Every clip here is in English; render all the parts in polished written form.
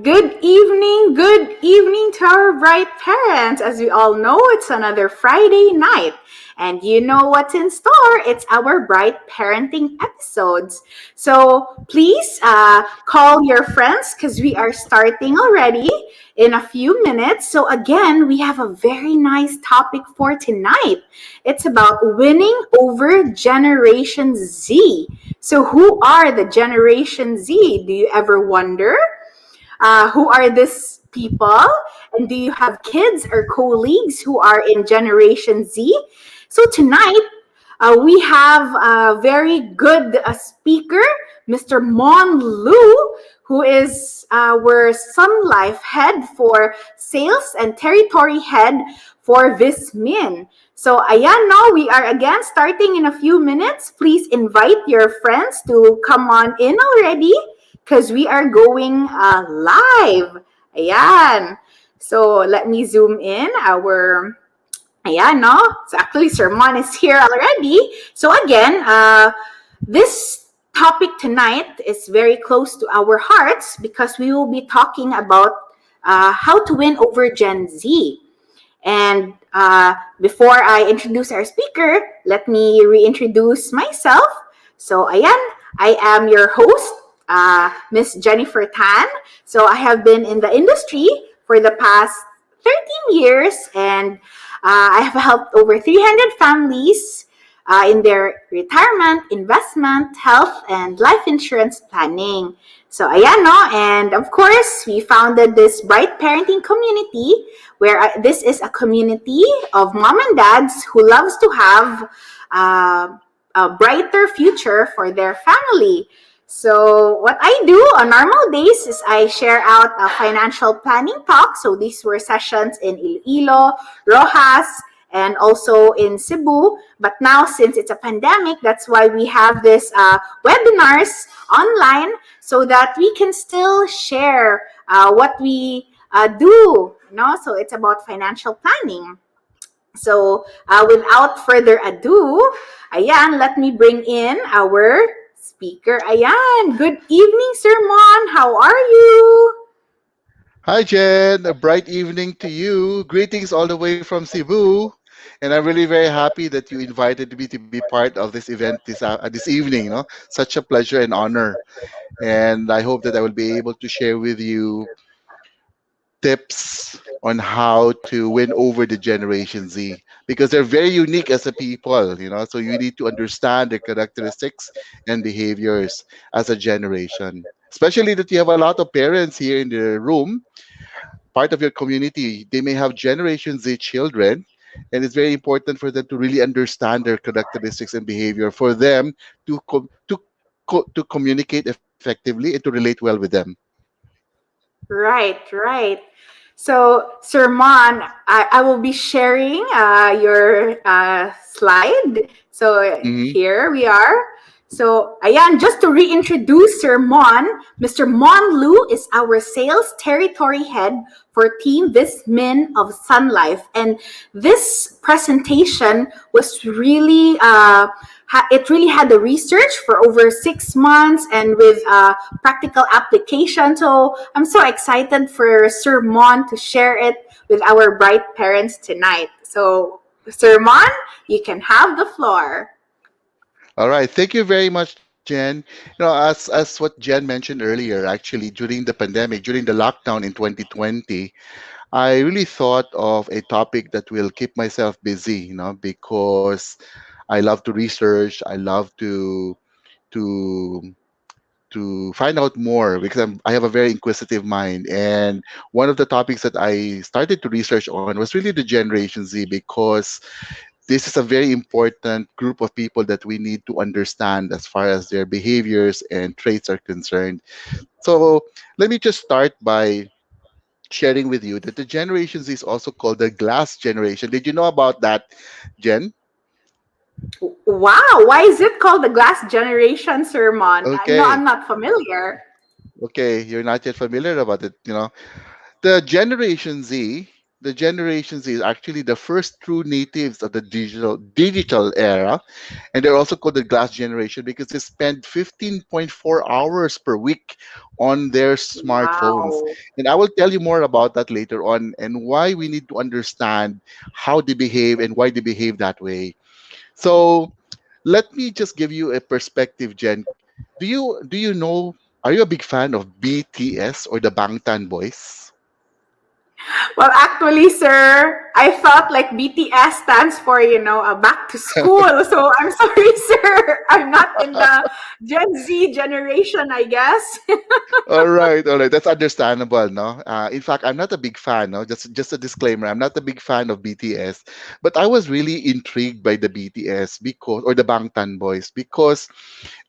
Good evening to our bright parents. As we all know, it's another Friday night. And you know what's in store? It's our bright parenting episodes. So please call your friends because we are starting already in a few minutes. So, again, we have a very nice topic for tonight. It's about winning over Generation Z. So, who are the Generation Z? Do you ever wonder? Who are these people? And do you have kids or colleagues who are in Generation Z? So tonight, we have a very good speaker, Mr. Mon Lu, who is our Sun Life head for sales and territory head for Vismin. So, ayan, no, we are again starting in a few minutes. Please invite your friends to come on in already because we are going live. Ayan. So, let me zoom in our Ayan, no? So actually, Sermon is here already. So again, this topic tonight is very close to our hearts because we will be talking about how to win over Gen Z. And before I introduce our speaker, let me reintroduce myself. So ayan, I am your host, Miss Jennifer Tan. So I have been in the industry for the past 13 years, and I have helped over 300 families in their retirement, investment, health, and life insurance planning. So, ayan, no? And of course, we founded this Bright Parenting community where this is a community of mom and dads who loves to have a brighter future for their family. So what I do on normal days is I share out a financial planning talk. So these were sessions in Iloilo, Rojas, and also in Cebu. But now, since it's a pandemic, that's why we have this webinars online so that we can still share what we do. So it's about financial planning. So without further ado, ayan, let me bring in our speaker. Ayan, good evening, Sir Mon. How are you? Hi, Jen. A bright evening to you. Greetings all the way from Cebu. And I'm really very happy that you invited me to be part of this event this evening. Such a pleasure and honor. And I hope that I will be able to share with you tips on how to win over the Generation Z because they're very unique as a people. So you need to understand their characteristics and behaviors as a generation. Especially that you have a lot of parents here in the room, part of your community. They may have Generation Z children, and it's very important for them to really understand their characteristics and behavior for them to communicate effectively and to relate well with them. Right, right. So, Sir Mon, I will be sharing your slide. So, Hmm. here we are. So, ayan, just to reintroduce Sir Mon, Mr. Mon Lu is our sales territory head for Team Vismin of Sun Life. And this presentation was really, it really had the research for over 6 months and with practical application. So I'm so excited for Sir Mon to share it with our bright parents tonight. So, Sir Mon, you can have the floor. All right. Thank you very much, Jen. As what Jen mentioned earlier, actually during the pandemic, during the lockdown in 2020, I really thought of a topic that will keep myself busy, because I love to research, I love to find out more because I have a very inquisitive mind. And one of the topics that I started to research on was really the Generation Z because this is a very important group of people that we need to understand as far as their behaviors and traits are concerned. So let me just start by sharing with you that the Generation Z is also called the glass generation. Did you know about that, Jen? Wow, why is it called the Glass Generation, Sir Mon? No, Okay. I'm not familiar. Okay, you're not yet familiar about it. The Generation Z, the Generation Z is actually the first true natives of the digital era, and they're also called the glass generation because they spend 15.4 hours per week on their smartphones. Wow. And I will tell you more about that later on and why we need to understand how they behave and why they behave that way. So let me just give you a perspective, Jen. Do you know, are you a big fan of BTS or the Bangtan Boys? Well, actually, sir, I thought like BTS stands for, back to school. So I'm sorry, sir. I'm not in the Gen Z generation, I guess. All right, that's understandable, no? In fact, I'm not a big fan, no? Just a disclaimer, I'm not a big fan of BTS, but I was really intrigued by the BTS because, or the Bangtan Boys, because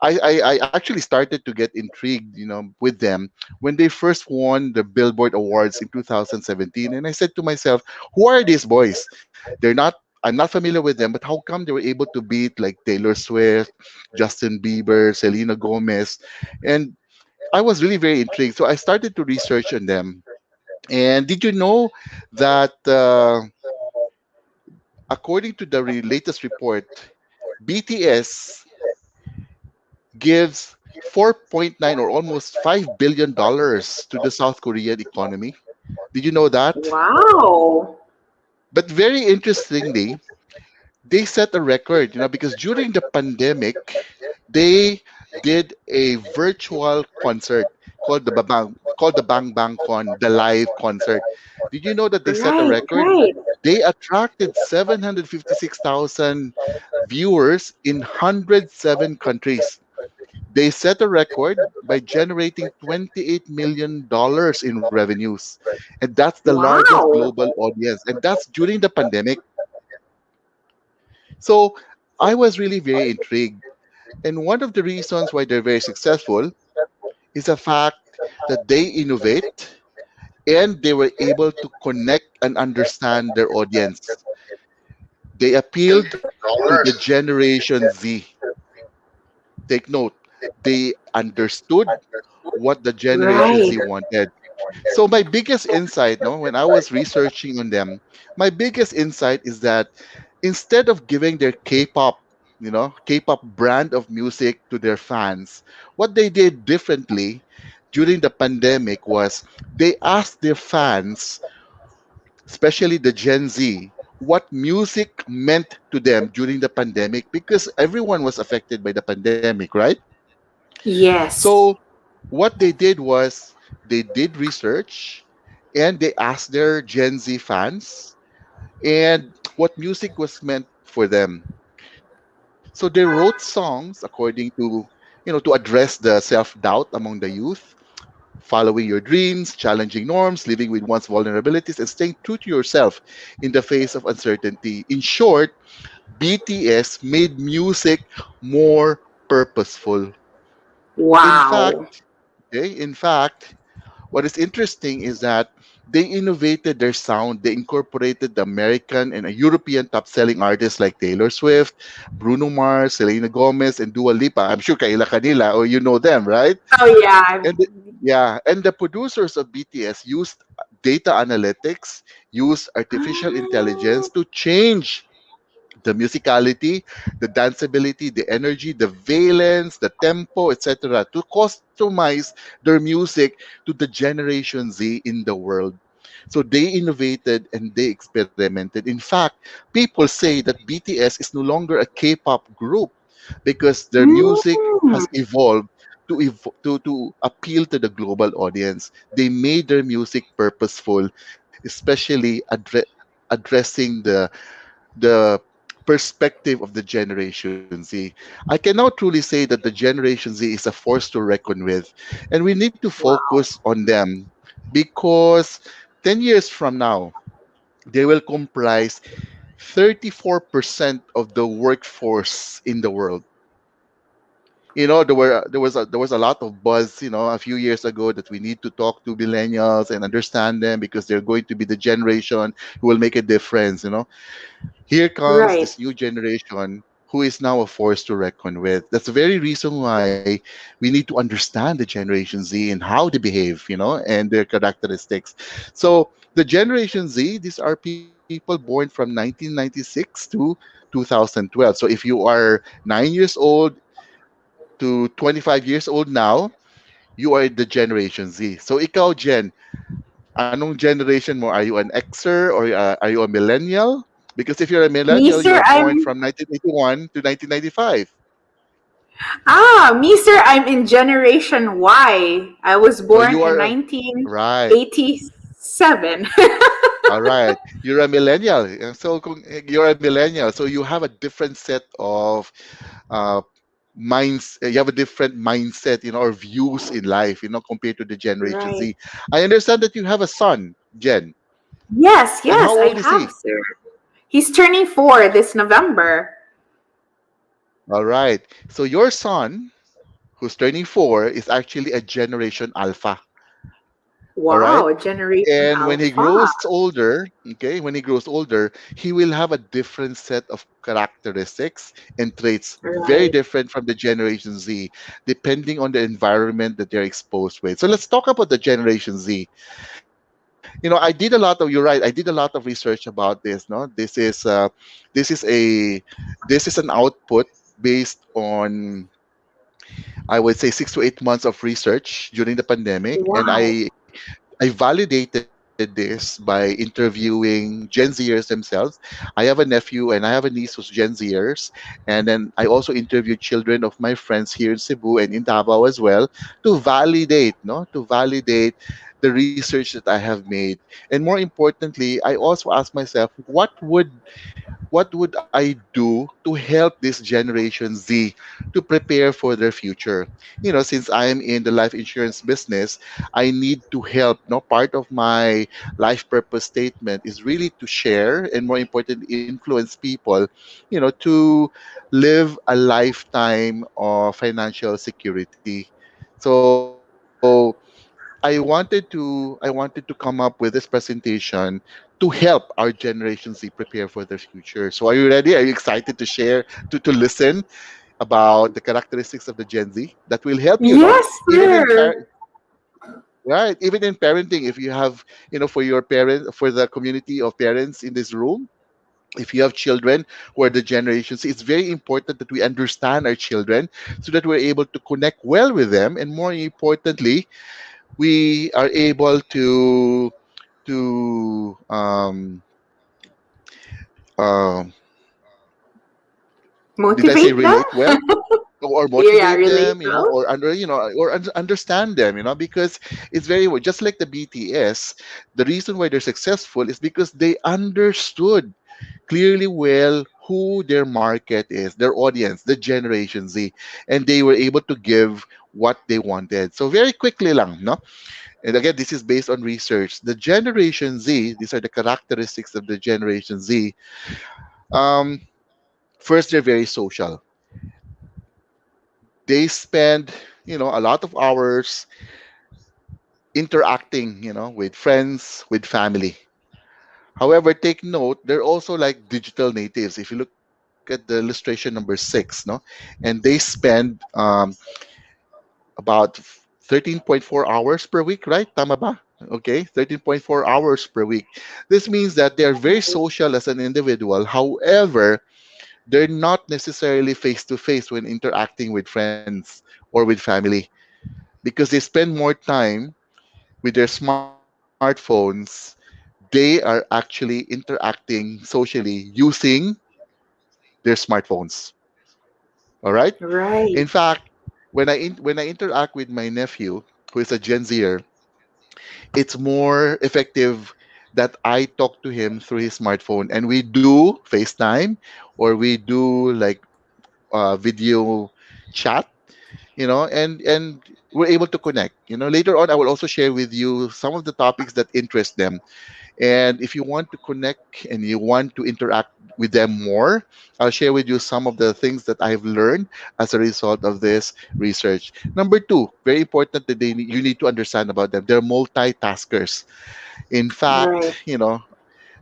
I actually started to get intrigued, with them when they first won the Billboard Awards in 2017, and I said to myself, who are these boys? They're not. I'm not familiar with them, but how come they were able to beat like Taylor Swift, Justin Bieber, Selena Gomez, and I was really very intrigued. So I started to research on them. And did you know that according to the latest report, BTS gives 4.9 or almost $5 billion to the South Korean economy? Did you know that? Wow. But very interestingly, they set a record, because during the pandemic, they did a virtual concert called the Bang Bang Con, the live concert. Did you know that they set a Right, record? right. They attracted 756,000 viewers in 107 countries. They set a record by generating $28 million in revenues. And that's the largest Wow. global audience. And that's during the pandemic. So I was really very intrigued. And one of the reasons why they're very successful is the fact that they innovate and they were able to connect and understand their audience. They appealed to the Generation Z. Take note, they understood what the Generation Right. Z wanted. So my biggest insight, no, when I was researching on them, my biggest insight is that instead of giving their K-pop, K-pop brand of music to their fans, what they did differently during the pandemic was they asked their fans, especially the Gen Z, what music meant to them during the pandemic because everyone was affected by the pandemic, right? Yes. So what they did was they did research and they asked their Gen Z fans and what music was meant for them. So they wrote songs according to address the self-doubt among the youth, following your dreams, challenging norms, living with one's vulnerabilities, and staying true to yourself in the face of uncertainty. In short, BTS made music more purposeful. In fact, Wow. in fact, what is interesting is that they innovated their sound. They incorporated the American and a European top-selling artists like Taylor Swift, Bruno Mars, Selena Gomez, and Dua Lipa. I'm sure kaila kanila or you know them, right? Oh, yeah. And the, yeah, and the producers of BTS used data analytics, used artificial intelligence Ah, to change the musicality, the danceability, the energy, the valence, the tempo, etc., to customize their music to the Generation Z in the world. So they innovated and they experimented. In fact, people say that BTS is no longer a K-pop group because their music has mm. evolved to appeal to the global audience. They made their music purposeful, especially addressing the perspective of the Generation Z. I can now truly say that the Generation Z is a force to reckon with, and we need to Wow. focus on them because 10 years from now, they will comprise 34% of the workforce in the world. There was a lot of buzz, a few years ago that we need to talk to millennials and understand them because they're going to be the generation who will make a difference. Here comes Right. this new generation who is now a force to reckon with. That's the very reason why we need to understand the Generation Z and how they behave, and their characteristics. So the Generation Z, these are people born from 1996 to 2012. So if you are 9 years old to 25 years old now, you are the Generation Z. So ikaw, Jen, anong generation mo? Are you an Xer or are you a millennial? Because if you're a Me, millennial, you sir, are born I'm from 1981 to 1995. me, sir, I'm in Generation Y. I was Oh, born you in are right. 1987. All right. You're a millennial. So you're a millennial. So you have a different set of uh, minds. You have a different mindset, or views in life, compared to the Generation Right. Z. I understand that you have a son, Jen. Yes, And how yes, I old is have, he? sir. He's turning 4 this November. All right. So your son, who's turning 4, is actually a Generation Alpha. All right. Wow, Generation And when he Alpha. grows older, okay, when he grows older, he will have a different set of characteristics and traits, very Right. different from the Generation Z, depending on the environment that they're exposed with. So let's talk about the Generation Z. I did a lot of, you're right, I did a lot of research about this. No, this is a, this is an output based on, I would say, 6 to 8 months of research during the pandemic, and Wow. I validated this by interviewing Gen Zers themselves. I have a nephew and I have a niece who's Gen Zers, and then I also interviewed children of my friends here in Cebu and in Davao as well to validate, no, to validate the research that I have made. And more importantly, I also asked myself, what would I do to help this Generation Z to prepare for their future? Since I am in the life insurance business, I need to help. No, part of my life purpose statement is really to share and, more importantly, influence people, to live a lifetime of financial security. So I wanted to come up with this presentation to help our Generation Z prepare for their future. So are you ready? Are you excited to share, to listen about the characteristics of the Gen Z that will help you, no? Yes, Even in sir. right, even in parenting, if you have, for your parent, for the community of parents in this room, if you have children who are the Generation Z, it's very important that we understand our children so that we're able to connect well with them, and more importantly, we are able to um, did I say Motivate them? relate well, or Yeah, motivate relate them, well. understand them, because it's very well, just like the BTS. The reason why they're successful is because they understood clearly well who their market is, their audience, the Generation Z, and they were able to give what they wanted. So very quickly lang, no? And again, this is based on research. The Generation Z, these are the characteristics of the Generation Z. Um, First, they're very social. They spend, a lot of hours interacting, with friends, with family. However, take note, they're also like digital natives. If you look at the illustration number 6, no, and they spend about 13.4 hours per week, right? Tama ba? Okay, 13.4 hours per week. This means that they're very social as an individual. However, they're not necessarily face to face when interacting with friends or with family, because they spend more time with their smartphones. They are actually interacting socially using their smartphones. All right. In Right. fact, when I interact with my nephew, who is a Gen Zer, it's more effective that I talk to him through his smartphone, and we do FaceTime, or we do like video chat, and we're able to connect. Later on, I will also share with you some of the topics that interest them. And if you want to connect and you want to interact with them more, I'll share with you some of the things that I've learned as a result of this research. Number two, very important that you need to understand about them. They're multitaskers. In fact, Right.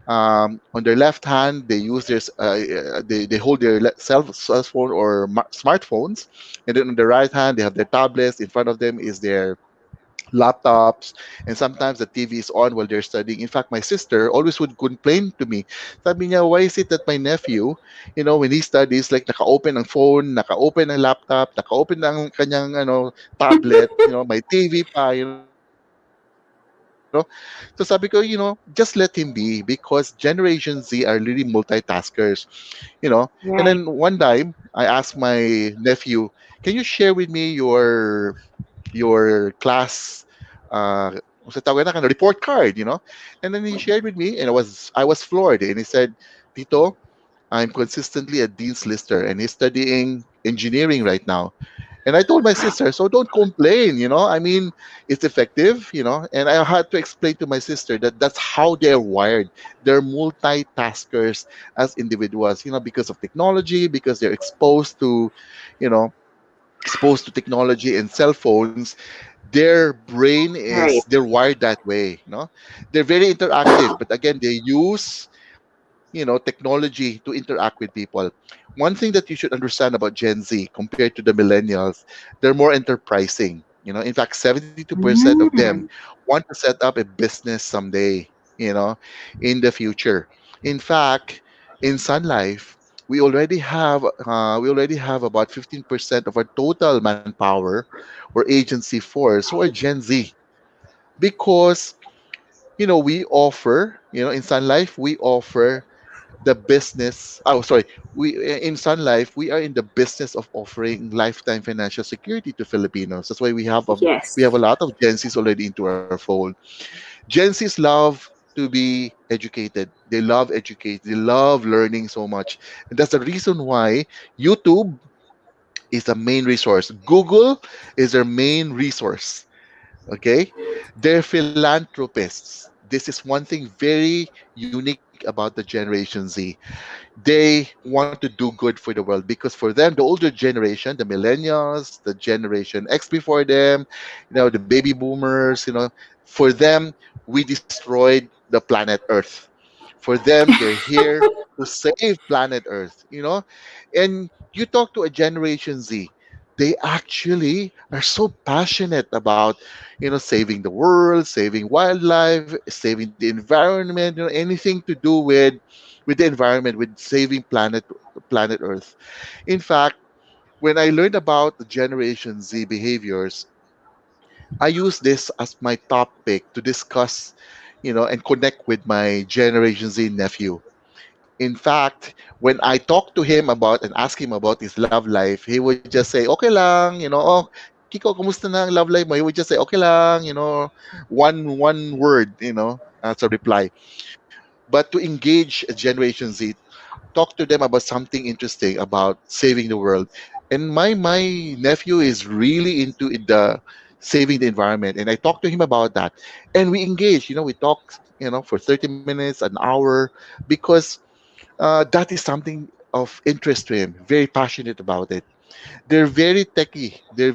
On their left hand, they use they hold their cell phone or smartphones, and then on the right hand, they have their tablets. In front of them is their laptops, and sometimes the TV is on while they're studying. In fact, my sister always would complain to me. Sabi niya, why is it that my nephew, when he studies, like naka-open ang phone, naka-open ang laptop, naka-open ang kanyang tablet, may TV pa, So sabi ko, just let him be because Generation Z are really multitaskers, And then one Right. time I asked my nephew, can you share with me your class sa tawag na report card. And then he shared with me and I was floored and he said, Tito, I'm consistently a dean's lister and he's studying engineering right now. And I told my sister, so don't complain. I mean, it's effective. And I had to explain to my sister that that's how they're wired. They're multitaskers as individuals, because of technology, because they're you know, exposed to technology and cell phones. Their brain is, Right. they're wired that way. They're very interactive, but again, they use technology to interact with people. One thing that you should understand about Gen Z compared to the millennials, they're more enterprising. In fact, 72% of them Mm. want to set up a business someday, you know, in the future. In fact, in Sun Life, we already have about 15% of our total manpower or agency force who are Gen Z because we offer, in Sun Life, we offer the business. Oh, sorry. We in Sun Life, we are in the business of offering lifetime financial security to Filipinos. That's why we have a Yes. lot of Gen Zs already into our fold. Gen Zs love to be educated. They love educate. They love learning so much, and that's the reason why YouTube is the main resource. Google is their main resource. Okay, they're philanthropists. This is one thing very unique about the Generation Z. They want to do good for the world because for them, the older generation, the millennials, the generation X before them, the baby boomers, for them, we destroyed the planet Earth. For them, they're here to save planet Earth. And you talk to a Generation Z, they actually are so passionate about saving the world, saving wildlife, saving the environment, anything to do with the environment, with saving planet Earth. In fact, when I learned about the Generation Z behaviors, I use this as my topic to discuss, and connect with my Generation Z nephew. In fact, when I talk to him about and ask him about his love life, he would just say, okay lang. Oh, Kiko, kumusta na ang love life mo? He would just say, okay lang. One word, as a reply. But to engage a Generation Z, talk to them about something interesting about saving the world. And my nephew is really into the saving the environment, and I talked to him about that, and we engage. We talk, for 30 minutes, an hour, because that is something of interest to him. Very passionate about it. They're very techy. They're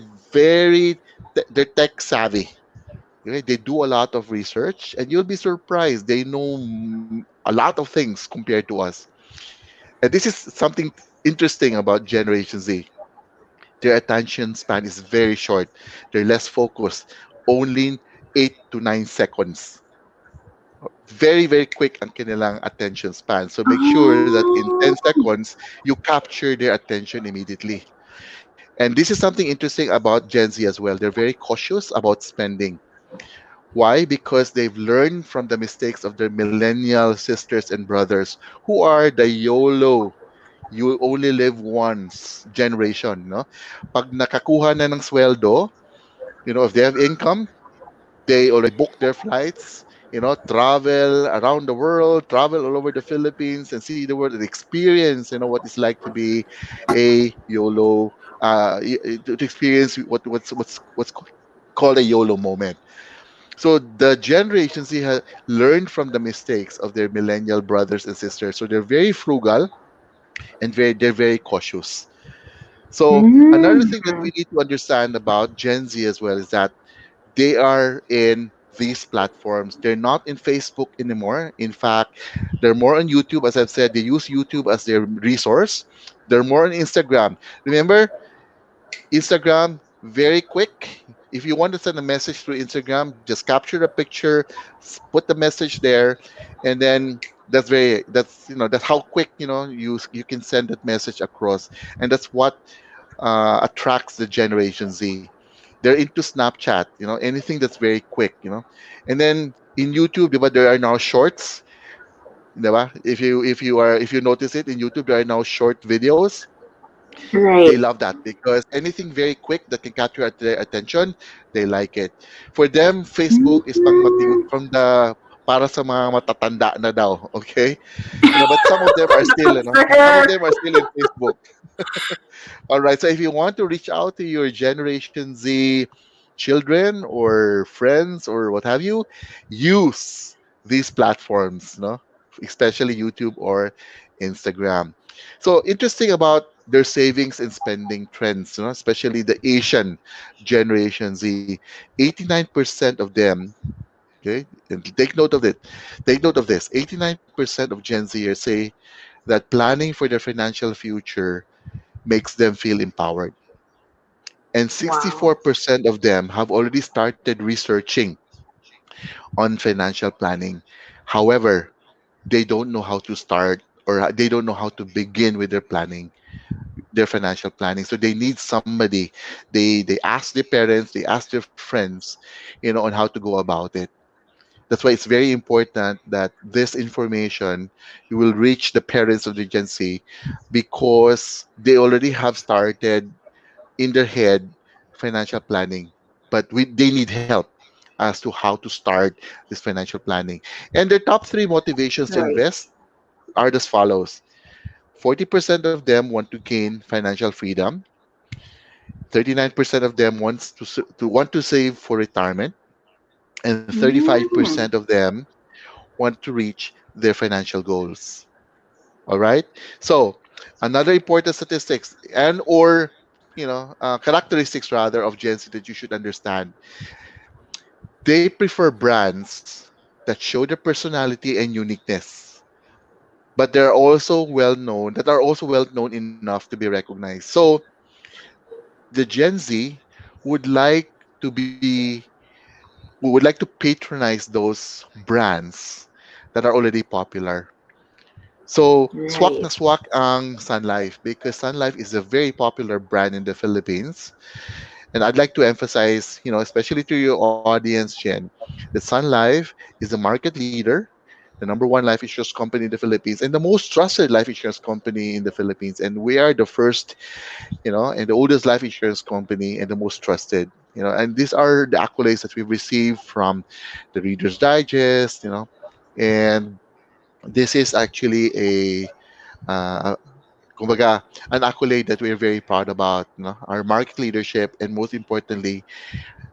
tech savvy. Okay? They do a lot of research, and you'll be surprised. They know a lot of things compared to us. And this is something interesting about Generation Z. Their attention span is very short. They're less focused. Only 8 to 9 seconds. Very, very quick ang kanilang attention span. So make sure that in 10 Oh. seconds, you capture their attention immediately. And this is something interesting about Gen Z as well. They're very cautious about spending. Why? Because they've learned from the mistakes of their millennial sisters and brothers who are the YOLO, you only live once generation, no? Pag nakakuha na ng sweldo, if they have income, they already book their flights, travel around the world, travel all over the Philippines and see the world and experience, what it's like to be a YOLO, to experience what's called a YOLO moment. So the Generation Z has learned from the mistakes of their millennial brothers and sisters. So they're very frugal and they're very cautious. So another thing that Mm. we need to understand about Gen Z as well is that they are in these platforms. They're not in Facebook anymore. In fact, they're more on YouTube. As I've said, they use YouTube as their resource. They're more on Instagram. Remember, Instagram, very quick. If you want to send a message through Instagram, just capture a picture, put the message there, and then that's how quick you can send that message across, and that's what attracts the Generation Z. They're into Snapchat, anything that's very quick, and then in YouTube, diba, there are now shorts, diba? If you notice it in YouTube, there are now short videos. They Right. love that because anything very quick that can capture their attention, they like it. For them, Facebook is Mm. from the para sa mga matatanda na daw, okay? But some of them are still, Not some of fair. them are still in Facebook. All right. So if you want to reach out to your Generation Z children or friends or what have you, use these platforms, especially YouTube or Instagram. So interesting about their savings and spending trends, especially the Asian Generation Z. 89% of them, okay, and take note of it. Take note of this. 89% of Gen Zers say that planning for their financial future makes them feel empowered. And Wow. 64% of them have already started researching on financial planning. However, they don't know how to start or they don't know how to begin with their planning, their financial planning. So they need somebody. They ask their parents, they ask their friends, on how to go about it. That's why it's very important that this information will reach the parents of the Gen Z because they already have started in their head financial planning, but they need help as to how to start this financial planning. And their top three motivations to Right. invest are as follows: 40% of them want to gain financial freedom, 39% of them want to save for retirement, and 35% Mm. of them want to reach their financial goals. All right. So another important statistics and or characteristics rather of Gen Z that you should understand. They prefer brands that show their personality and uniqueness, but that are also well known enough to be recognized. So the Gen Z would like to be would like to patronize those brands that are already popular. So, swak Right. na swak ang Sun Life because Sun Life is a very popular brand in the Philippines. And I'd like to emphasize, especially to your audience, Jen, that Sun Life is the market leader, the number one life insurance company in the Philippines, and the most trusted life insurance company in the Philippines. And we are the first, and the oldest life insurance company and the most trusted. And these are the accolades that we've received from the Reader's Digest, and this is actually kumbaga, an accolade that we're very proud about. Our market leadership, and most importantly,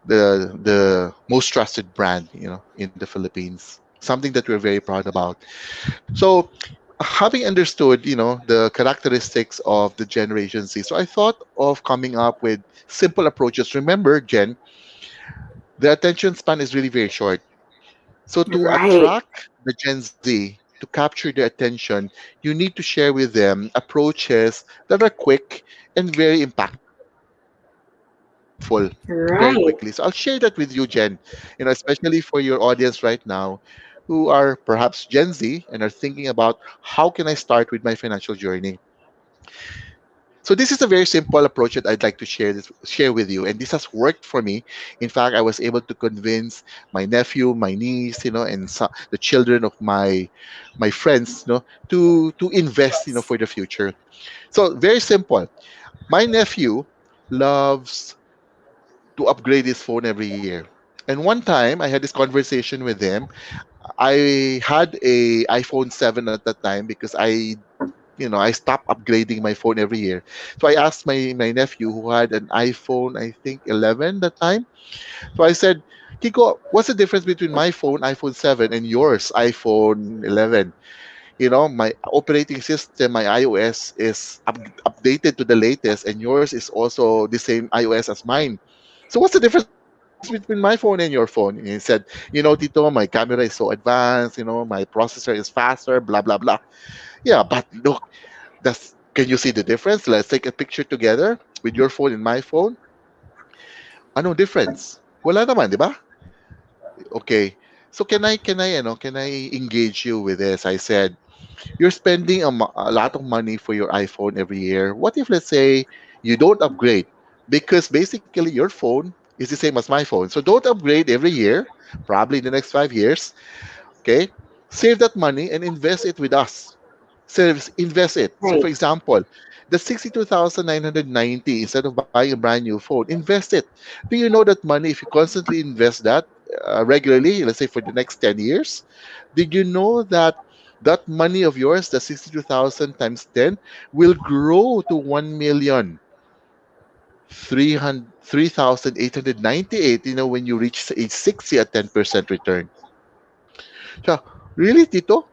the most trusted brand, in the Philippines. Something that we're very proud about. So, having understood, the characteristics of the Generation Z, so I thought of coming up with simple approaches. Remember, Jen, the attention span is really very short. So to Right. attract the Gen Z, to capture their attention, you need to share with them approaches that are quick and very impactful very quickly. So I'll share that with you, Right. Jen. Especially for your audience right now who are perhaps Gen Z and are thinking about how can I start with my financial journey. So this is a very simple approach that I'd like to share with you, and this has worked for me. In fact, I was able to convince my nephew, my niece, and the children of my friends, to invest, Yes. for the future. So very simple. My nephew loves to upgrade his phone every year. And one time I had this conversation with him. I had a iPhone 7 at that time because I stopped upgrading my phone every year. So I asked my nephew who had an iPhone, I think 11 that time. So I said, Kiko, what's the difference between my phone, iPhone 7, and yours, iPhone 11? My operating system, my iOS is updated to the latest, and yours is also the same iOS as mine. So what's the difference between us? between my phone and your phone. And he said, Tito, my camera is so advanced, my processor is faster, blah, blah, blah. Yeah, but look, can you see the difference? Let's take a picture together with your phone and my phone. Ano difference? Wala naman, di ba? Okay. So can I engage you with this? I said, you're spending a lot of money for your iPhone every year. What if, let's say, you don't upgrade? Because basically your phone is the same as my phone. So don't upgrade every year, probably in the next 5 years. Okay. Save that money and invest it with us. Invest it. So, for Right. example, the 62,990, instead of buying a brand new phone, invest it. Do you know that money, if you constantly invest that regularly, let's say for the next 10 years, did you know that that money of yours, the 62,000 times 10, will grow to 1,303,898, when you reach age 60 at 10% return? So, really, Tito?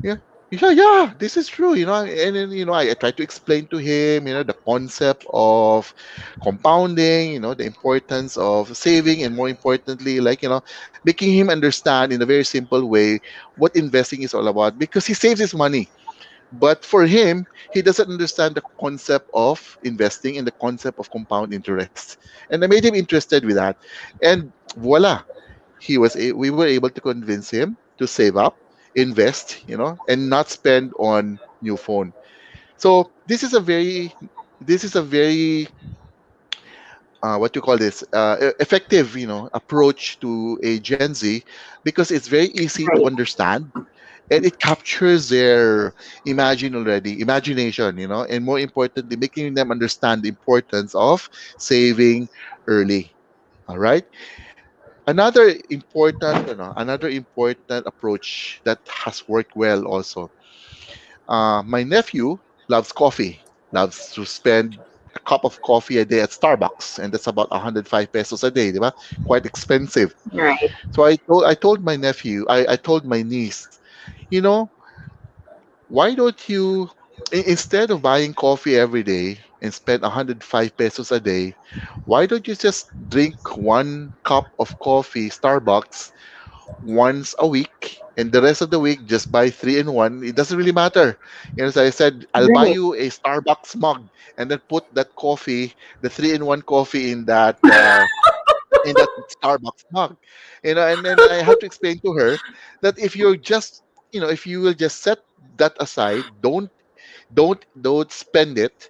Yeah. Yeah, this is true, and then, I try to explain to him, the concept of compounding, the importance of saving, and more importantly, like, making him understand in a very simple way what investing is all about, because he saves his money. But for him, he doesn't understand the concept of investing and the concept of compound interest. And I made him interested with that. And voila, we were able to convince him to save up, invest, and not spend on new phone. So this is a very what you call this effective, approach to a Gen Z, because it's very easy to Right. understand, and it captures their imagination, and more importantly, making them understand the importance of saving early. All right. Another important approach that has worked well also. My nephew loves coffee, loves to spend a cup of coffee a day at Starbucks, and that's about 105 pesos a day, diba? Quite expensive. Right. So I told my niece, you know, why don't you, instead of buying coffee every day and spend 105 pesos a day, why don't you just drink one cup of coffee, Starbucks, once a week, and the rest of the week just buy three in one? It doesn't really matter. So I said, I'll buy Right. you a Starbucks mug, and then put that coffee, the three in one coffee, in that Starbucks mug. And then I have to explain to her that if you will just set that aside, don't spend it,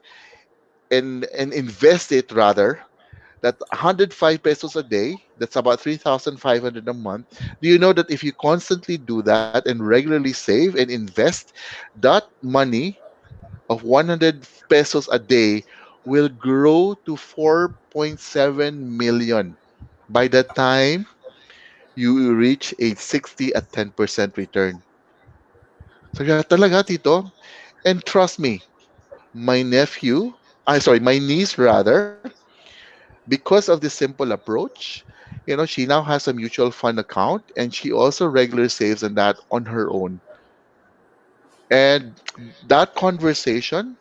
and invest it rather. That 105 pesos a day, that's about 3,500 a month. Do you know that if you constantly do that and regularly save and invest, that money of 100 pesos a day will grow to 4.7 million by the time you reach age 60 at 10% return. So yeah, talaga, Tito. And trust me, my niece rather, because of this simple approach, she now has a mutual fund account, and she also regularly saves in that on her own. And that conversation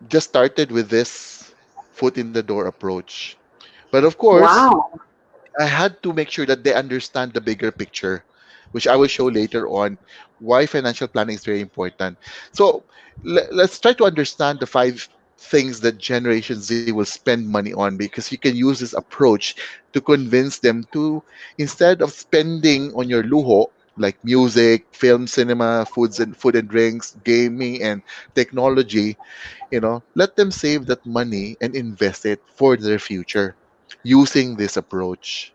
just started with this foot in the door approach. But of course, Wow. I had to make sure that they understand the bigger picture, which I will show later on why financial planning is very important. So let's try to understand the five things that Generation Z will spend money on, because you can use this approach to convince them to, instead of spending on your luho, like music, film, cinema, food and drinks, gaming, and technology, let them save that money and invest it for their future using this approach.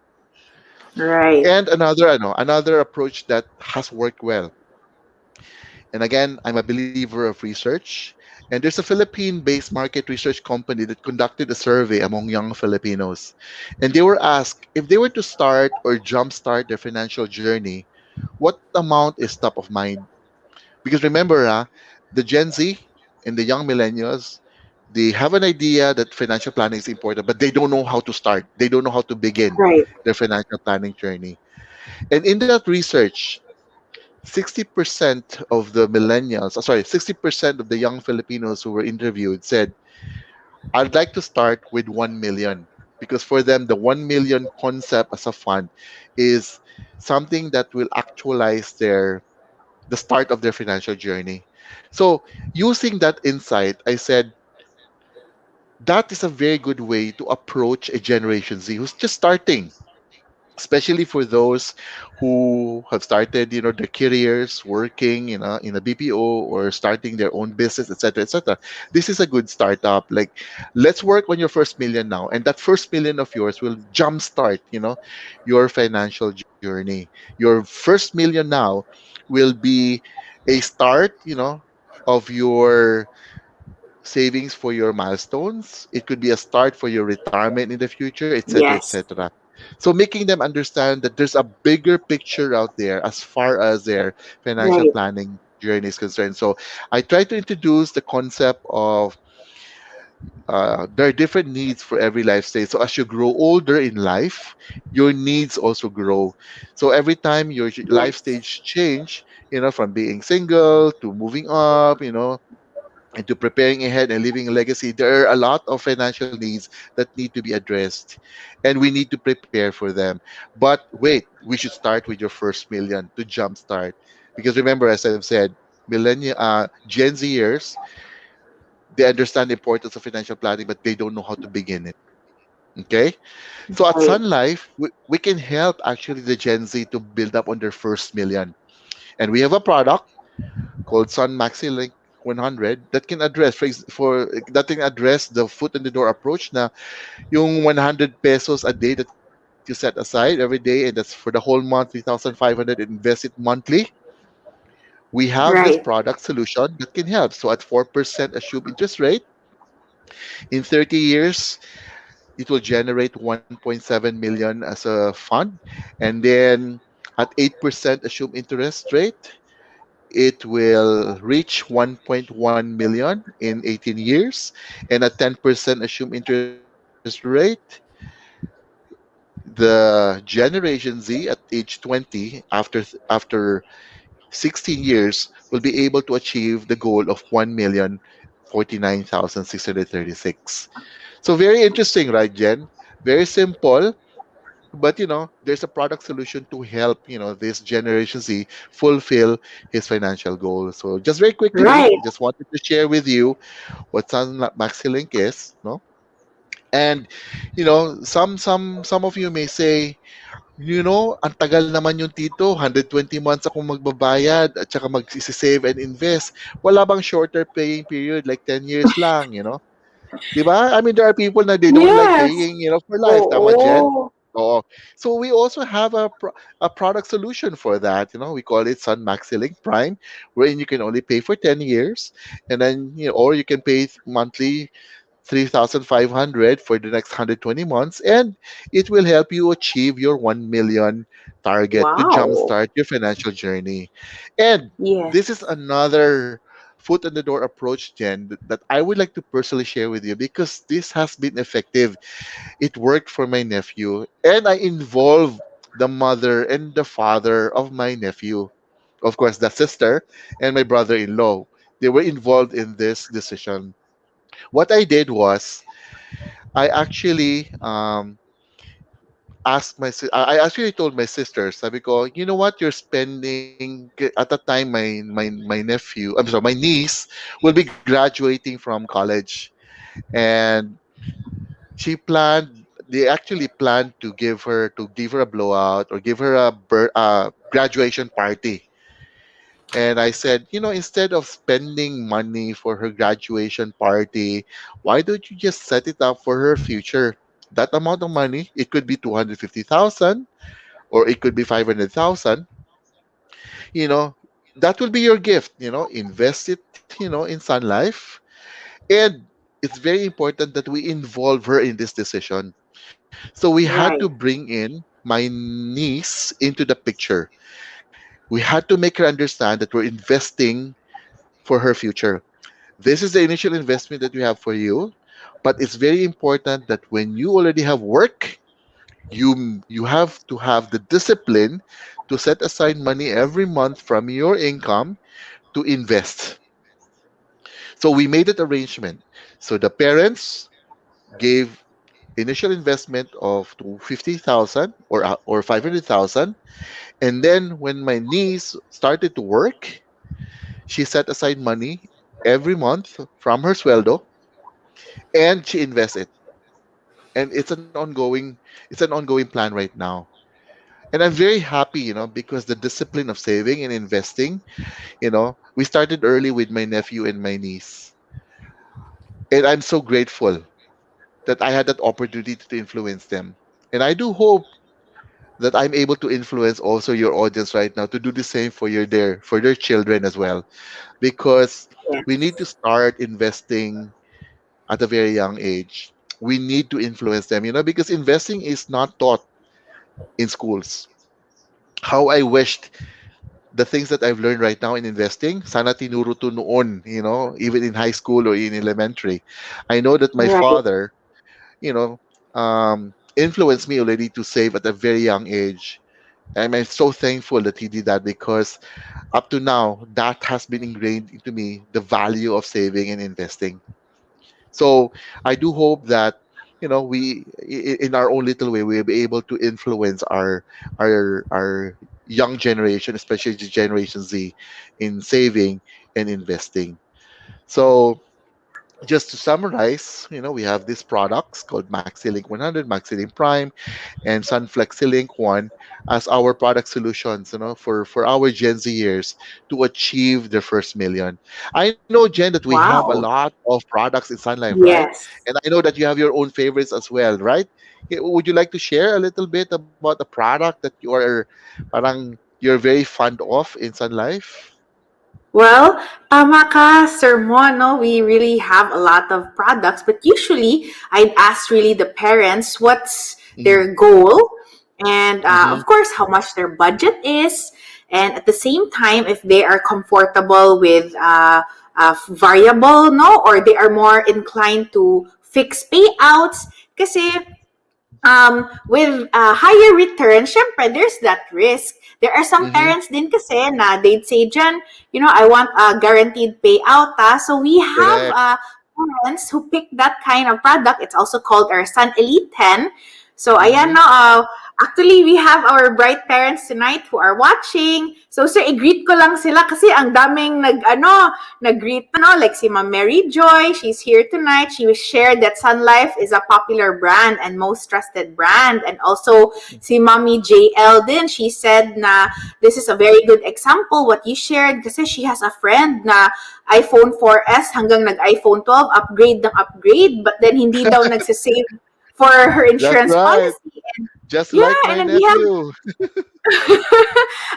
Right. And another approach that has worked well. And again, I'm a believer of research. And there's a Philippine-based market research company that conducted a survey among young Filipinos. And they were asked if they were to start or jumpstart their financial journey, what amount is top of mind? Because remember, the Gen Z and the young millennials, they have an idea that financial planning is important, but they don't know how to start. They don't know how to begin Right. their financial planning journey. And in that research, 60% of the millennials, sorry, 60% of the young Filipinos who were interviewed said, I'd like to start with 1 million. because for them the 1 million concept as a fund is something that will actualize the start of their financial journey. So using that insight, I said that is a very good way to approach a Generation Z who's just starting, especially for those who have started, their careers working in a BPO or starting their own business, etc., etc. This is a good startup. Like, let's work on your first million now, and that first million of yours will jumpstart, your financial journey. Your first million now will be a start, of your savings for your milestones. It could be a start for your retirement in the future, etc., Yes. etc. So making them understand that there's a bigger picture out there as far as their financial Right. planning journey is concerned. So I try to introduce the concept of there are different needs for every life stage. So as you grow older in life, your needs also grow. So every time your life Yes. stage change, from being single to moving up, into preparing ahead and leaving a legacy, there are a lot of financial needs that need to be addressed. And we need to prepare for them. But wait, we should start with your first million to jumpstart. Because remember, as I've said, Gen Zers, they understand the importance of financial planning, but they don't know how to begin it. Okay? So at Right. Sun Life, we can help actually the Gen Z to build up on their first million. And we have a product called Sun Maxi Link 100 that can address that can address the foot in the door approach na yung 100 pesos a day that you set aside every day, and that's for the whole month, 3,500, and invest it monthly. We have this Right. product solution that can help. So at 4% assumed interest rate, in 30 years, it will generate 1.7 million as a fund. And then at 8% assumed interest rate, it will reach 1.1 million in 18 years. And at 10% assumed interest rate, the Generation Z at age 20, after 16 years, will be able to achieve the goal of 1,049,636. So very interesting, right, Jen? Very simple, but there's a product solution to help this Generation Z fulfill his financial goals. So just very quickly, Right. just wanted to share with you what Sun MaxiLink is, no? And some of you may say, ang tagal naman yung tito, 120 months akong magbabayad at saka mag-save and invest. Wala bang shorter paying period like 10 years lang, 'Di ba? I mean, there are people na they don't like Yes. paying, for life. Tama, Jen? Oo. Oo. So we also have a product solution for that. We call it Sun MaxiLink Prime, wherein you can only pay for 10 years, and then or you can pay monthly 3,500 for the next 120 months, and it will help you achieve your 1 million target to Wow. jumpstart your financial journey. And Yes. this is another foot in the door approach, Jen, that I would like to personally share with you because this has been effective. It worked for my nephew, and I involved the mother and the father of my nephew, of course, the sister and my brother in law. They were involved in this decision. What I did was, I actually I actually told my sister, sabi ko, you know what, you're spending, at that time, my nephew, I'm sorry, my niece will be graduating from college. And they actually planned to give her a blowout or give her a graduation party. And I said, instead of spending money for her graduation party, why don't you just set it up for her future? That amount of money, it could be 250,000 or it could be 500,000, you know, that will be your gift, invest it, in Sun Life. And it's very important that we involve her in this decision. So we had to Right. bring in my niece into the picture. We had to make her understand that we're investing for her future. This is the initial investment that we have for you, but it's very important that when you already have work, you have to have the discipline to set aside money every month from your income to invest. So we made that arrangement. So the parents gave initial investment of to 50,000 or 500,000, and then when my niece started to work, she set aside money every month from her sueldo, and she invests it. And it's an ongoing plan right now. And I'm very happy, because the discipline of saving and investing, we started early with my nephew and my niece. And I'm so grateful that I had that opportunity to influence them. And I do hope that I'm able to influence also your audience right now to do the same for their children as well, because we need to Yes. start investing at a very young age. We need to influence them, because investing is not taught in schools. How I wished the things that I've learned right now in investing, sana tinuro to noon, even in high school or in elementary. I know that my Right. father, you know, influenced me already to save at a very young age. And I'm so thankful that he did that, because up to now, that has been ingrained into me, the value of saving and investing. So I do hope that, in our own little way, we'll be able to influence our young generation, especially the Generation Z, in saving and investing. So just to summarize, we have these products called MaxiLink 100, MaxiLink Prime, and SunFlexiLink One as our product solutions, for our Gen Z years to achieve their first million. I know, Jen, that we have a Wow. lot of products in Sun Life, right? Yes. And I know that you have your own favorites as well, right? Would you like to share a little bit about the product that you're very fond of in Sun Life? Well, tama ka, Sir Mo, no? We really have a lot of products, but usually I'd ask really the parents what's Mm-hmm. their goal and, Mm-hmm. of course, how much their budget is, and at the same time, if they are comfortable with variable, no, or they are more inclined to fixed payouts. Kasi with higher return, syempre, there's that risk. There are some Mm-hmm. parents din kasi na they'd say, Jan, I want a guaranteed payout. So we have Correct. parents who pick that kind of product. It's also called our Sun Elite 10. So ayan Mm-hmm. no, actually we have our bright parents tonight who are watching. So sir, i-greet ko lang sila kasi ang daming nag-greet no, like si Ma'am Mary Joy, she's here tonight. She shared that Sun Life is a popular brand and most trusted brand. And also si Mommy JL din, she said na this is a very good example what you shared kasi she has a friend na iPhone 4S hanggang nag-iPhone 12, upgrade ng upgrade, but then hindi daw nagsisave for her That's insurance right. policy. Just Yeah, like and my then we have nephew.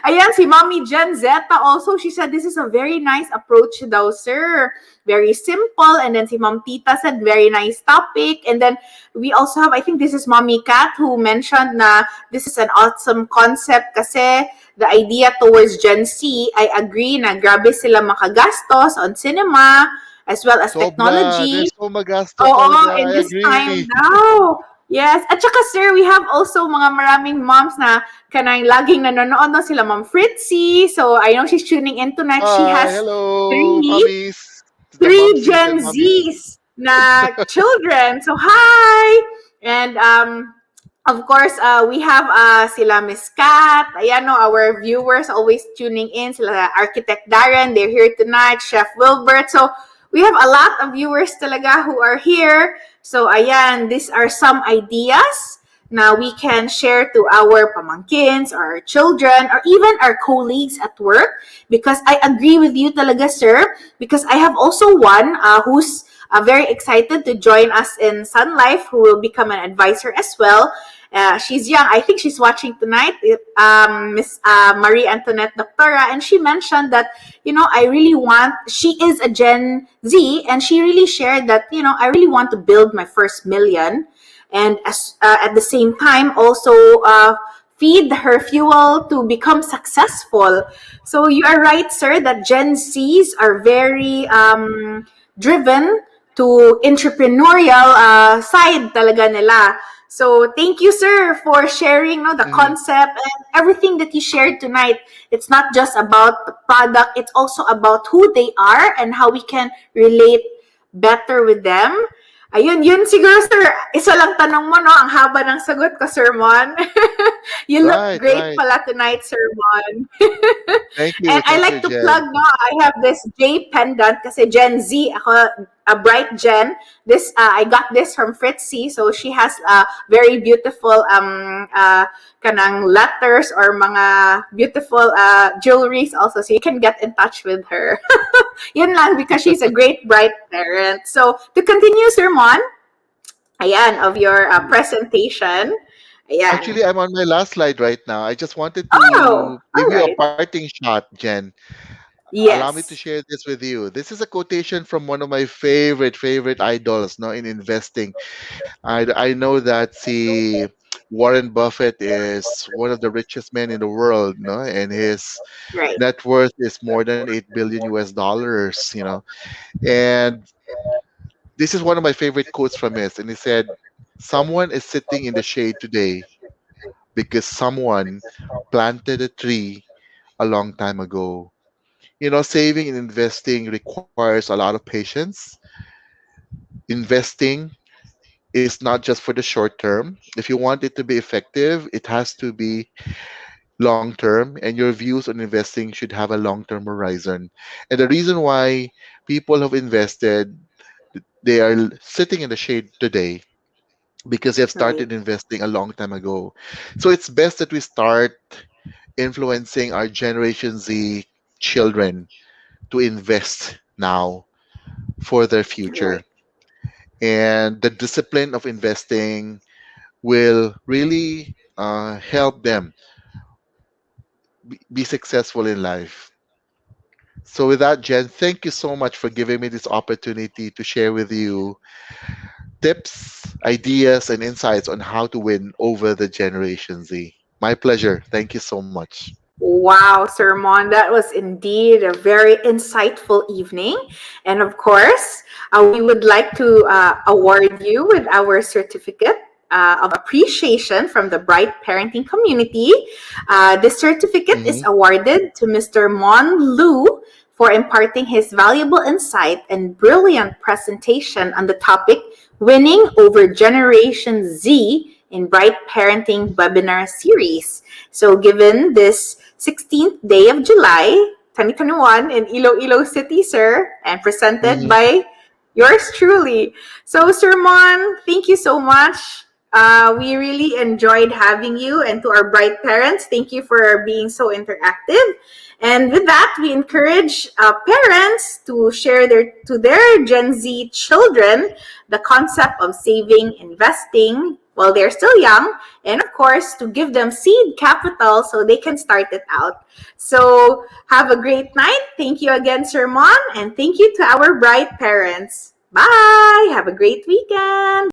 Ayan, si Mommy Jen Zeta also, she said this is a very nice approach daw, sir. Very simple. And then si Mom Tita said, very nice topic. And then we also have, I think this is Mommy Kat who mentioned na this is an awesome concept kasi the idea towards Gen Z, I agree na grabe sila makagastos on cinema as well as Sobra. They're technology. so magastos Oo, talaga. in I this agree. time daw. Yes. At saka sir, we have also mga maraming moms na kanang laging nanonood no sila Ma'am Fritzy. So I know she's tuning in tonight. She Hi, has hello, three mommies. The three momsies and Gen mommies. Zs na children. So hi. And of course, we have sila Miss Kat. Ayan no, our viewers always tuning in. Sila Architect Darren, they're here tonight. Chef Wilbert. So we have a lot of viewers talaga who are here. So ayan, these are some ideas na we can share to our pamangkins, our children, or even our colleagues at work. Because I agree with you talaga, sir. Because I have also one who's very excited to join us in Sun Life, who will become an advisor as well. She's young. I think she's watching tonight, Miss Marie Antoinette Doctora, and she mentioned that I really want. She is a Gen Z, and she really shared that I really want to build my first million, and at the same time also feed her fuel to become successful. So you are right, sir, that Gen Zs are very driven to entrepreneurial side talaga nila. So thank you, sir, for sharing the Mhm. concept and everything that you shared tonight. It's not just about the product; it's also about who they are and how we can relate better with them. Ayun, yun siguro, sir. Isa lang tanong mo, no? Ang haba ng sagot ko, Sir Mon. You look Right, great right. pala tonight, Sir Mon. And I Thank like you, to Jen. plug, no, I have this J pendant kasi Gen Z, ako, a bright Gen. This, I got this from Fritzy. So she has very beautiful kanang letters or mga beautiful jewelries also. So you can get in touch with her. Yun lang because she's a great bright parent. So to continue, Sir Mon, ayan, of your presentation. Ayan. Actually, I'm on my last slide right now. I just wanted Oh, to all give you a right. parting shot, Jen. Allow me to Yes. share this with you. This is a quotation from one of my favorite idols, no, in investing. I know that see Warren Buffett is one of the richest men in the world, no, and his Right. net worth is more than 8 billion US dollars, you know. And this is one of my favorite quotes from his, and he said, "Someone is sitting in the shade today because someone planted a tree a long time ago." You know, saving and investing requires a lot of patience. Investing is not just for the short term. If you want it to be effective, it has to be long term, and your views on investing should have a long term horizon. And the reason why people have invested, they are sitting in the shade today because they have Right. started investing a long time ago. So it's best that we start influencing our Generation Z children to invest now for their future. Right. And the discipline of investing will really help them be successful in life. So, with that, Jen, thank you so much for giving me this opportunity to share with you tips, ideas, and insights on how to win over the Generation Z. My pleasure. Thank you so much. Wow, Sir Mon, that was indeed a very insightful evening. And of course, we would like to award you with our certificate of appreciation from the Bright Parenting community. This certificate Hmm. is awarded to Mr. Mon Lu for imparting his valuable insight and brilliant presentation on the topic Winning Over Generation Z in Bright Parenting webinar series. So, given this 16th day of July, 2021 in Iloilo City, sir, and presented Hmm. by yours truly. So, Sir Mon, thank you so much. We really enjoyed having you, and to our bright parents, thank you for being so interactive. And with that, we encourage parents to share to their Gen Z children the concept of saving, investing while they're still young, and of course, to give them seed capital so they can start it out. So, have a great night. Thank you again, Sir Mon, and thank you to our bright parents. Bye. Have a great weekend.